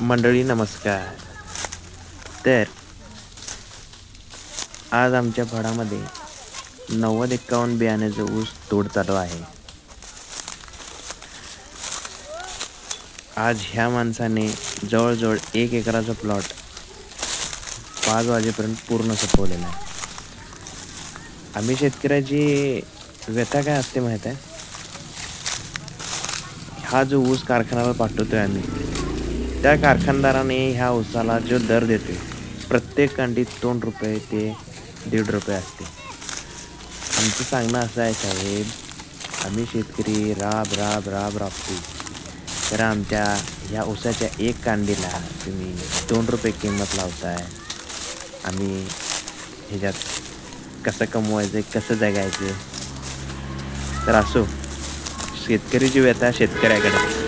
मंडळी नमस्कार. तर आज आमच्या फळामध्ये 90-51 बियाण्याचं ऊस तोड चालू आहे. आज ह्या माणसाने जवळजवळ 1 एकराचा प्लॉट 5 वाजेपर्यंत पूर्ण संपवलेला आहे. आम्ही शेतकऱ्याची व्यथा काय असते माहीत आहे? हा जो ऊस कारखान्याला पाठवतोय आम्ही, त्या कारखानदाराने ह्या ऊसाला जो दर देतोय, प्रत्येक कांडीत ₹2 ते ₹1.5 असते. आमचं सांगणं असं आहे साहेब, आम्ही शेतकरी राबतोय. तर आमच्या ह्या ऊसाच्या एक कांडीला तुम्ही ₹2 किंमत लावताय. आम्ही ह्याच्यात कसं कमवायचं, कसं जगायचं? तर असो, शेतकरीची व्यथा शेतकऱ्याकडे.